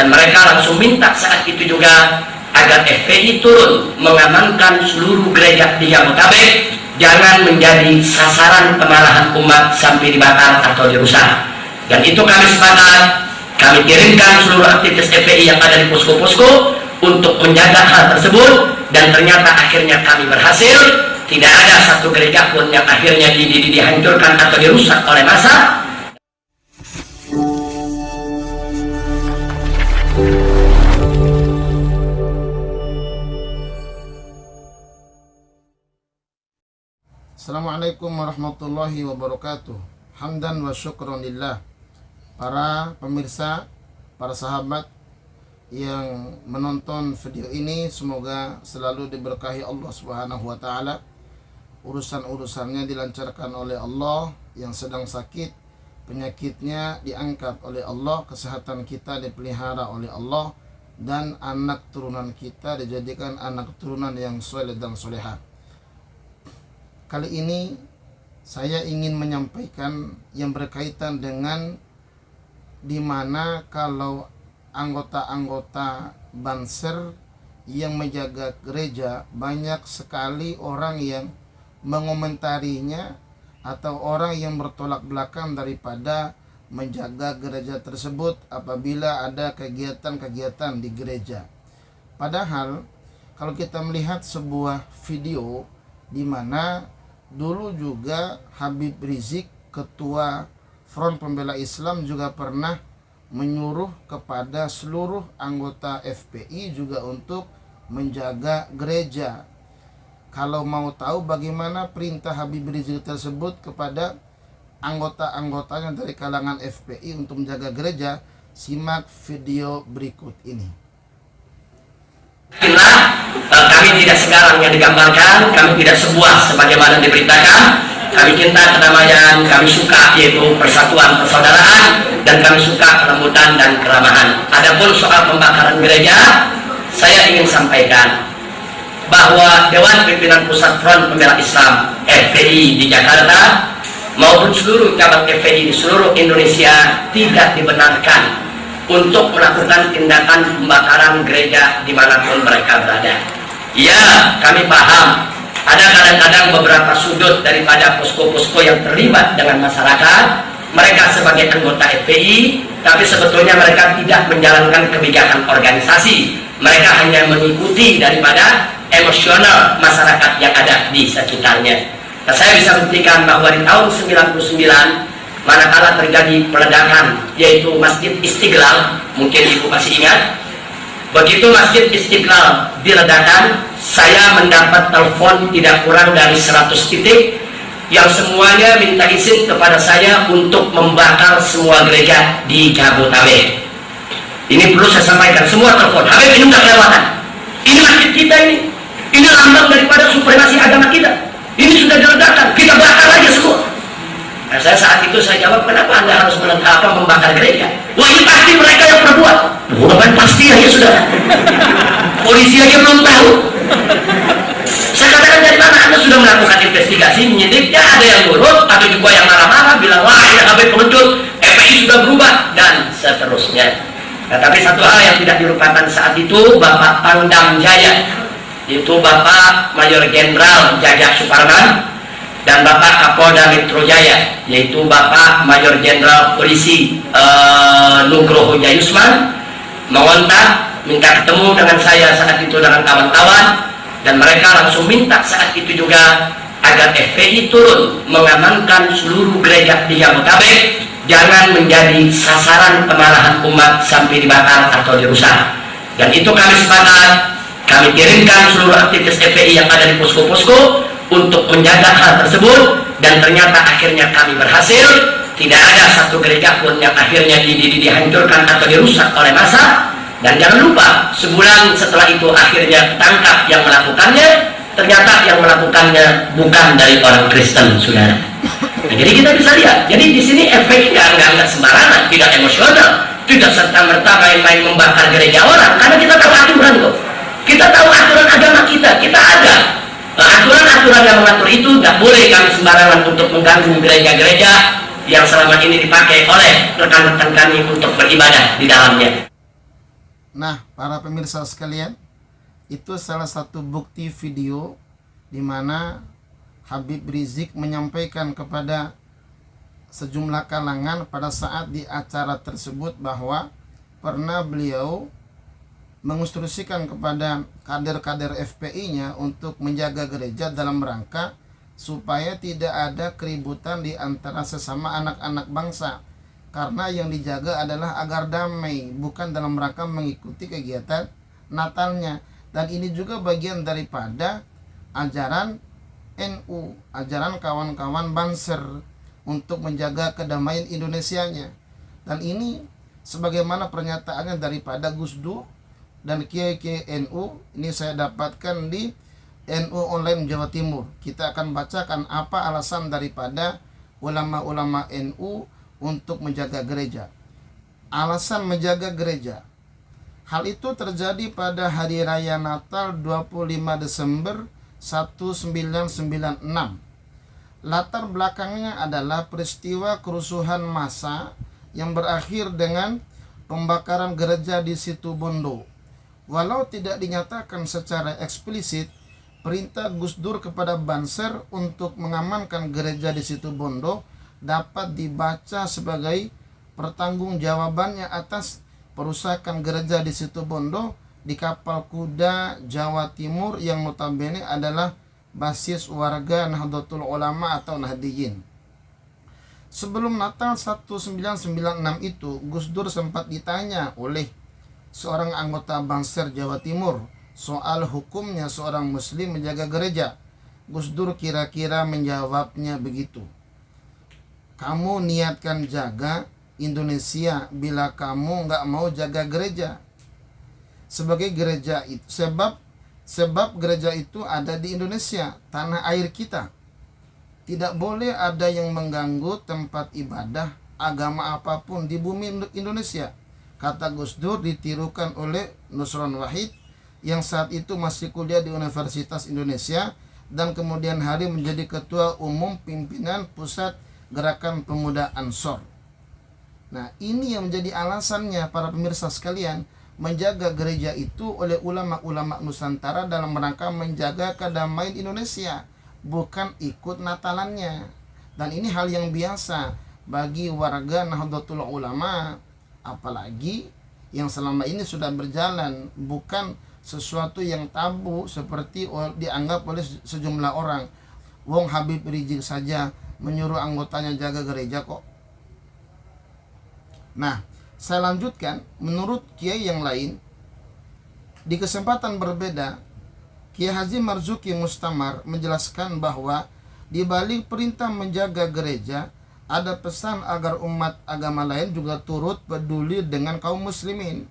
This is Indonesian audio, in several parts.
dan mereka langsung minta saat itu juga agar FPI turun mengamankan seluruh gereja di Jabodetabek, jangan menjadi sasaran kemarahan umat sampai dibakar atau dirusak. Dan itu kami sepakat, kami kirimkan seluruh aktivis FPI yang ada di posko-posko untuk menjaga hal tersebut, dan ternyata akhirnya kami berhasil. Tidak ada satu gereja pun yang akhirnya dihancurkan atau dirusak oleh massa. Assalamualaikum warahmatullahi wabarakatuh. Hamdan wa syukron lillah. Para pemirsa, para sahabat yang menonton video ini, semoga selalu diberkahi Allah Subhanahu wa taala. Urusan-urusannya dilancarkan oleh Allah, yang sedang sakit penyakitnya diangkat oleh Allah, kesehatan kita dipelihara oleh Allah, dan anak turunan kita dijadikan anak turunan yang soleh dan soleha. Kali ini saya ingin menyampaikan yang berkaitan dengan dimana kalau anggota-anggota Banser yang menjaga gereja, banyak sekali orang yang mengomentarinya atau orang yang bertolak belakang daripada menjaga gereja tersebut apabila ada kegiatan-kegiatan di gereja. Padahal kalau kita melihat sebuah video di mana dulu juga Habib Rizik, ketua Front Pembela Islam, juga pernah menyuruh kepada seluruh anggota FPI juga untuk menjaga gereja. Kalau mau tahu bagaimana perintah Habib Rizik tersebut kepada anggota-anggotanya dari kalangan FPI untuk menjaga gereja, simak video berikut ini. Kami tidak sekarang yang digambarkan, kami tidak sebuah sebagaimana diberitakan. Kami cinta kedamaian, kami suka yaitu persatuan persaudaraan, dan kami suka kelembutan dan keramahan. Adapun soal pembakaran gereja, saya ingin sampaikan bahwa Dewan Pimpinan Pusat Front Pembela Islam FPI di Jakarta maupun seluruh cabang FPI di seluruh Indonesia tidak dibenarkan untuk melakukan tindakan pembakaran gereja dimanapun mereka berada. Ya, kami paham ada kadang-kadang beberapa sudut daripada posko-posko yang terlibat dengan masyarakat, mereka sebagai anggota FPI, tapi sebetulnya mereka tidak menjalankan kebijakan organisasi. Mereka hanya mengikuti daripada emosional masyarakat yang ada di sekitarnya. Nah, saya bisa buktikan bahwa di tahun 99 manakala terjadi peledakan yaitu Masjid Istiqlal, mungkin ibu masih ingat, begitu Masjid Istiqlal diledakkan, saya mendapat telepon tidak kurang dari 100 titik yang semuanya minta izin kepada saya untuk membakar semua gereja di Jabodetabek. Ini perlu saya sampaikan, semua telepon, Habib ini udah kelewatan, ini masjid kita ini lambang daripada supremasi agama kita, ini sudah diledakkan, kita bakar aja semua. Nah, saya saat itu saya jawab, kenapa Anda harus membakar gereja? Wah, ini pasti mereka yang berbuat. Bukan pasti ya sudah. Polisi aja belum tahu. Saya katakan, dari mana Anda sudah melakukan investigasi, menyidik? Ya, ada yang nurut, ada juga yang marah-marah, bilang wah ini Habib pengecut, FPI sudah berubah, dan seterusnya. Nah, tapi satu hal yang tidak dilupakan saat itu, Bapak Pangdam Jaya, itu Bapak Mayor Jenderal Jajak Suparman, dan Bapak Kapolda Metro Jaya, yaitu Bapak Mayor Jenderal Polisi Nugroho Jayusman, mengontak, minta ketemu dengan saya saat itu dengan kawan-kawan, dan mereka langsung minta saat itu juga agar FPI turun mengamankan seluruh gereja di Jabodetabek, jangan menjadi sasaran kemarahan umat sampai dibakar atau dirusak. Dan itu kami sepakat, kami kirimkan seluruh aktivis FPI yang ada di posko-posko untuk menjaga hal tersebut, dan ternyata akhirnya kami berhasil. Tidak ada satu gereja pun yang akhirnya dihancurkan atau dirusak oleh massa. Dan jangan lupa, sebulan setelah itu akhirnya tangkap yang melakukannya. Ternyata yang melakukannya bukan dari orang Kristen, saudara. Nah, jadi kita bisa lihat, jadi di sini FPI nggak sembarangan, tidak emosional, tidak serta-merta main-main membakar gereja orang, karena kita tahu aturan kok. Kita tahu aturan agama kita ada. Aturan-aturan yang mengatur itu nggak boleh kami sembarangan untuk mengganggu gereja-gereja yang selama ini dipakai oleh rekan-rekan kami untuk beribadah di dalamnya. Nah, para pemirsa sekalian, itu salah satu bukti video di mana Habib Rizik menyampaikan kepada sejumlah kalangan pada saat di acara tersebut bahwa pernah beliau menginstruksikan kepada kader-kader FPI-nya untuk menjaga gereja dalam rangka supaya tidak ada keributan di antara sesama anak-anak bangsa, karena yang dijaga adalah agar damai, bukan dalam rangka mengikuti kegiatan Natalnya. Dan ini juga bagian daripada ajaran NU, ajaran kawan-kawan Banser untuk menjaga kedamaian Indonesianya. Dan ini sebagaimana pernyataannya daripada Gus Dur dan kiai-kiai NU, ini saya dapatkan di NU Online Jawa Timur. Kita akan bacakan apa alasan daripada ulama-ulama NU untuk menjaga gereja. Alasan menjaga gereja. Hal itu terjadi pada hari raya Natal 25 Desember 1996. Latar belakangnya adalah peristiwa kerusuhan massa yang berakhir dengan pembakaran gereja di Situbondo. Walau tidak dinyatakan secara eksplisit, perintah Gus Dur kepada Banser untuk mengamankan gereja di Situbondo dapat dibaca sebagai pertanggungjawabannya atas perusakan gereja di Situbondo di Kapal Kuda, Jawa Timur, yang notabene adalah basis warga Nahdlatul Ulama atau Nahdiyin. Sebelum Natal 1996 itu, Gus Dur sempat ditanya oleh seorang anggota Banser Jawa Timur soal hukumnya seorang muslim menjaga gereja. Gus Dur kira-kira menjawabnya begitu: kamu niatkan jaga Indonesia bila kamu nggak mau jaga gereja. Sebagai gereja itu, sebab gereja itu ada di Indonesia, tanah air kita. Tidak boleh ada yang mengganggu tempat ibadah agama apapun di bumi Indonesia, kata Gus Dur, ditirukan oleh Nusron Wahid yang saat itu masih kuliah di Universitas Indonesia dan kemudian hari menjadi ketua umum pimpinan pusat Gerakan Pemuda Ansor. Nah, ini yang menjadi alasannya para pemirsa sekalian, menjaga gereja itu oleh ulama-ulama Nusantara dalam rangka menjaga kedamaian Indonesia, bukan ikut Natalannya. Dan ini hal yang biasa bagi warga Nahdlatul Ulama, apalagi yang selama ini sudah berjalan, bukan sesuatu yang tabu seperti dianggap oleh sejumlah orang. Wong Habib Rizik saja menyuruh anggotanya jaga gereja kok. Nah, saya lanjutkan. Menurut kiai yang lain, di kesempatan berbeda, Kiai Haji Marzuki Mustamar menjelaskan bahwa di balik perintah menjaga gereja ada pesan agar umat agama lain juga turut peduli dengan kaum muslimin.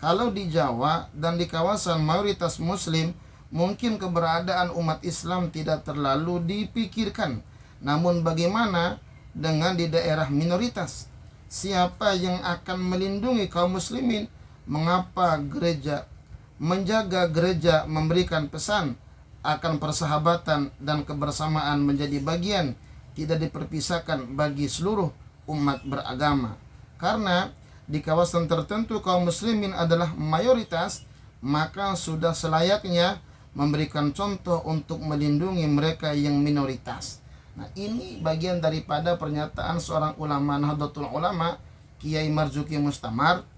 Kalau di Jawa dan di kawasan mayoritas muslim, mungkin keberadaan umat Islam tidak terlalu dipikirkan. Namun bagaimana dengan di daerah minoritas? Siapa yang akan melindungi kaum muslimin? Mengapa gereja menjaga gereja memberikan pesan akan persahabatan dan kebersamaan menjadi bagian tidak diperpisahkan bagi seluruh umat beragama? Karena di kawasan tertentu kaum muslimin adalah mayoritas, maka sudah selayaknya memberikan contoh untuk melindungi mereka yang minoritas. Nah, ini bagian daripada pernyataan seorang ulama Nahdlatul Ulama, Kiai Marzuki Mustamar.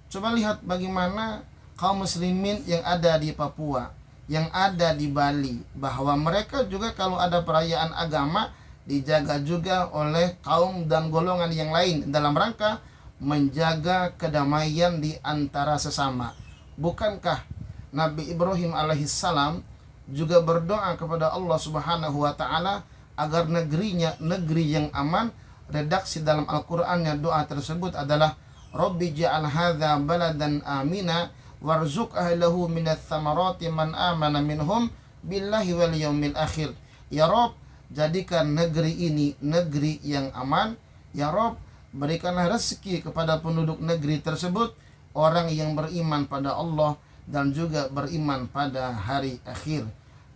Coba lihat bagaimana kaum muslimin yang ada di Papua, yang ada di Bali, bahwa mereka juga kalau ada perayaan agama dijaga juga oleh kaum dan golongan yang lain dalam rangka menjaga kedamaian di antara sesama. Bukankah Nabi Ibrahim alaihissalam juga berdoa kepada Allah Subhanahu wa taala agar negerinya negeri yang aman? Redaksi dalam Al-Qur'annya doa tersebut adalah Rabbi ja'al hadza baladan amina warzuq ahlahu minats tsamarati man amana minhum billahi wal yaumil akhir. Ya Rabb, jadikan negeri ini negeri yang aman. Ya Rabb, berikanlah rezeki kepada penduduk negeri tersebut orang yang beriman pada Allah dan juga beriman pada hari akhir.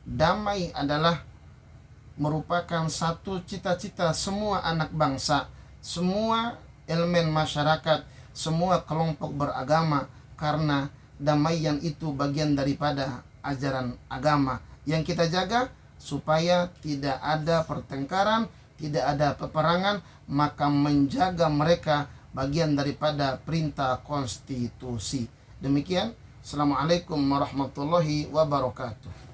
Damai adalah merupakan satu cita-cita semua anak bangsa, semua elemen masyarakat, semua kelompok beragama. karena damaian itu bagian daripada ajaran agama yang kita jaga supaya tidak ada pertengkaran, tidak ada peperangan, maka menjaga mereka bagian daripada perintah konstitusi. Demikian, Assalamualaikum warahmatullahi wabarakatuh.